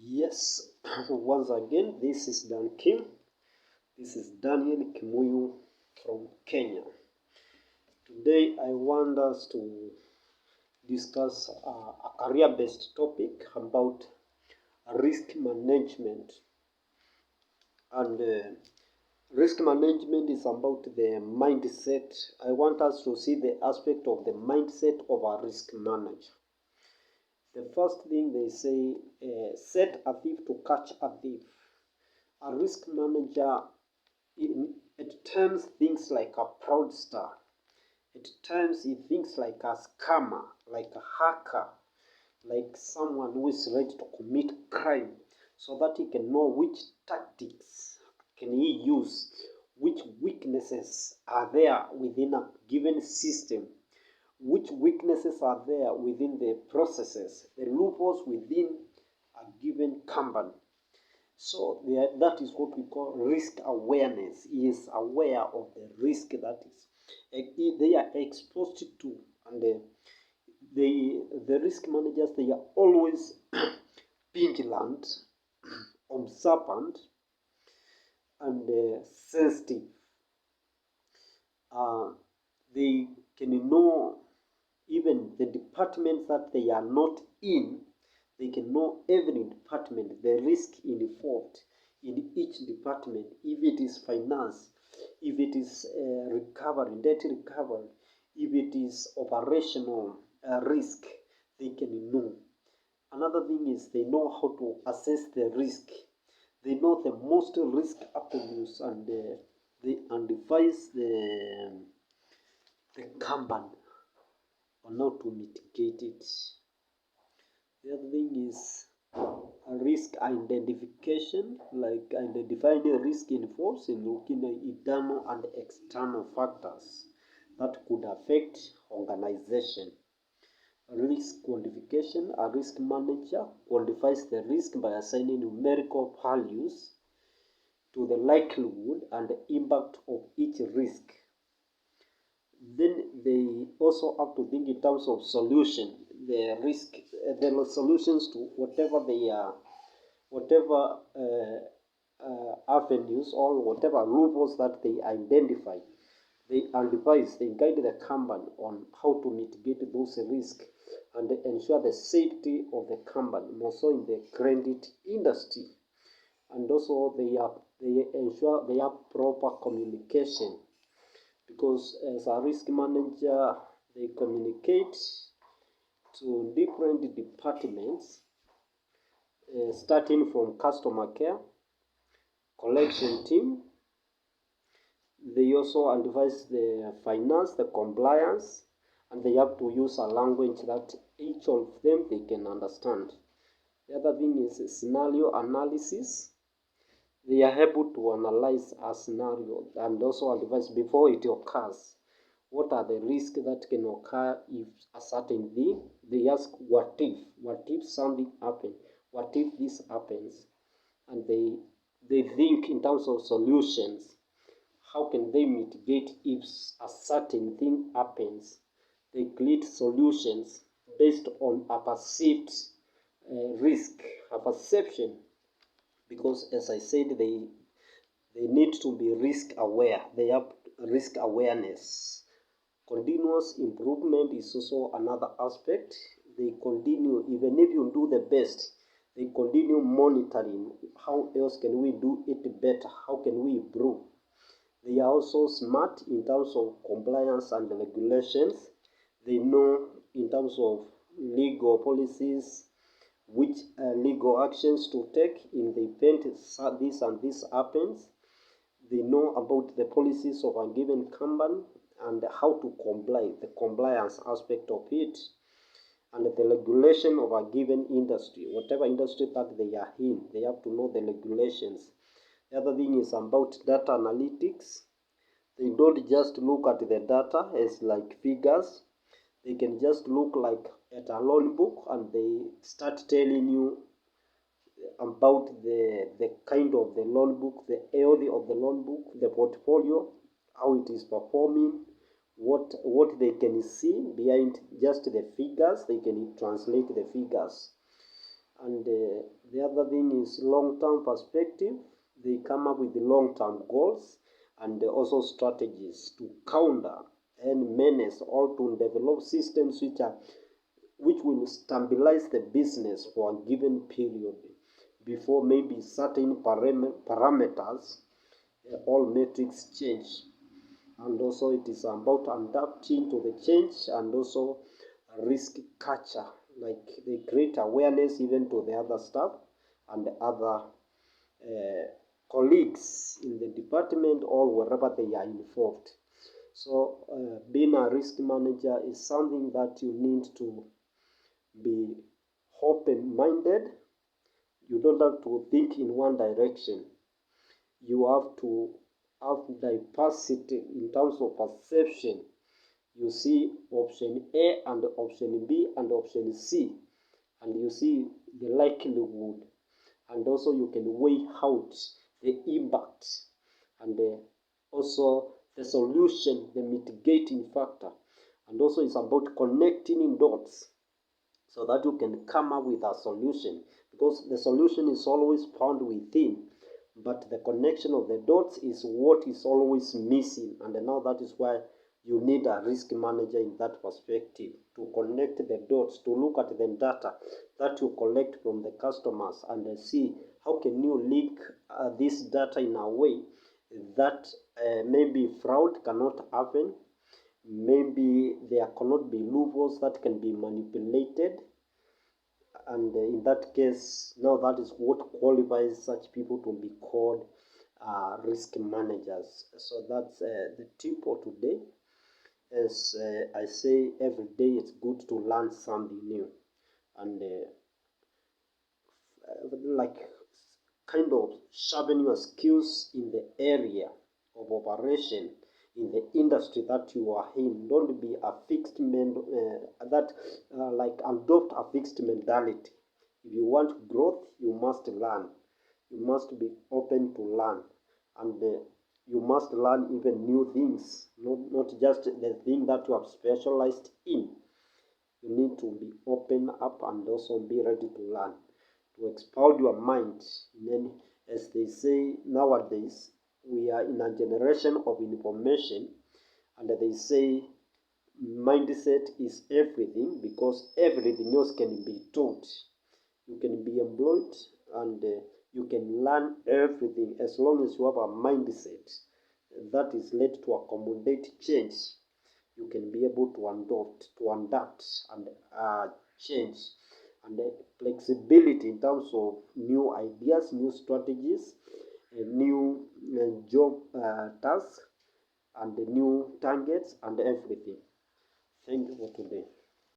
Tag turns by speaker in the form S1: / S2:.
S1: Yes, once again, this is Dan Kim. This is Daniel Kimuyu from Kenya. Today, I want us to discuss a career-based topic about risk management. And risk management is about the mindset. I want us to see the aspect of the mindset of a risk manager. The first thing they say, set a thief to catch a thief. A risk manager, it terms things like a fraudster. It terms he thinks like a scammer, like a hacker, like someone who is ready to commit crime, so that he can know which tactics can he use, which weaknesses are there within a given system, which weaknesses are there within the processes, the loopholes within a given company. So that is what we call risk awareness. He is aware of the risk that is they are exposed to, and the risk managers, they are always vigilant, observant, and sensitive. They can know even the departments that they are not in. They can know every department, the risk involved in each department, if it is finance, if it is recovery, debt recovery, if it is operational risk, they can know. Another thing is they know how to assess the risk. They know the most risk avenues, and they advise the company on how to mitigate it. The other thing is a risk identification, like identifying the risk involves in looking at internal and external factors that could affect organization. Risk quantification, a risk manager quantifies the risk by assigning numerical values to the likelihood and impact of each risk. Then they also have to think in terms of solution, the risk, the solutions to whatever they are, whatever avenues or whatever loopholes that they identify. They advise, they guide the company on how to mitigate those risks and ensure the safety of the company, more so in the credit industry. And also they ensure they have proper communication, because as a risk manager, they communicate to different departments, starting from customer care, collection team. They also advise the finance, the compliance, and they have to use a language that each of them they can understand. The other thing is scenario analysis. They are able to analyze a scenario and also advise before it occurs. What are the risks that can occur if a certain thing? They ask what if something happens? What if this happens? And they think in terms of solutions. How can they mitigate if a certain thing happens? They create solutions based on a perceived risk, a perception, because as I said, they need to be risk aware. They have risk awareness. Continuous improvement is also another aspect. They continue, even if you do the best, they continue monitoring. How else can we do it better? How can we improve? They are also smart in terms of compliance and regulations. They know in terms of legal policies, which legal actions to take in the event this and this happens. They know about the policies of a given company and how to comply, the compliance aspect of it, and the regulation of a given industry. Whatever industry that they are in, they have to know the regulations. The other thing is about data analytics. They don't just look at the data as like figures. They can just look like at a loan book, and they start telling you about the kind of the loan book, the health of the loan book, the portfolio, how it is performing, what they can see behind just the figures. They can translate the figures. And the other thing is long-term perspective. They come up with the long-term goals and also strategies to counter and menace, or to develop systems which will stabilize the business for a given period before maybe certain parameters, all metrics change. And also it is about adapting to the change, and also risk culture, like they create awareness even to the other staff and the other colleagues in the department or wherever they are involved. So being a risk manager is something that you need to be open-minded. You don't have to think in one direction. You have to have diversity in terms of perception. You see option A and option B and option C, and you see the likelihood, and also you can weigh out the impact, and also the solution, the mitigating factor. And also it's about connecting in dots so that you can come up with a solution, because the solution is always found within, but the connection of the dots is what is always missing. And now that is why you need a risk manager in that perspective, to connect the dots, to look at the data that you collect from the customers and see how can you link this data in a way that maybe fraud cannot happen, maybe there cannot be loopholes that can be manipulated. And in that case, now that is what qualifies such people to be called risk managers. So that's the tip for today. As I say, every day it's good to learn something new, and like kind of sharpen your skills in the area of operation in the industry that you are in. Don't be a fixed like adopt a fixed mentality. If you want growth, you must learn. You must be open to learn, and you must learn even new things, not just the thing that you have specialized in. You need to be open up and also be ready to learn, to expand your mind. And then, as they say nowadays, we are in a generation of information, and they say mindset is everything, because everything else can be taught. You can be employed, and you can learn everything as long as you have a mindset that is led to accommodate change. You can be able to adapt and change, and flexibility in terms of new ideas, new strategies, new job tasks, and new targets and everything. Thank you for today.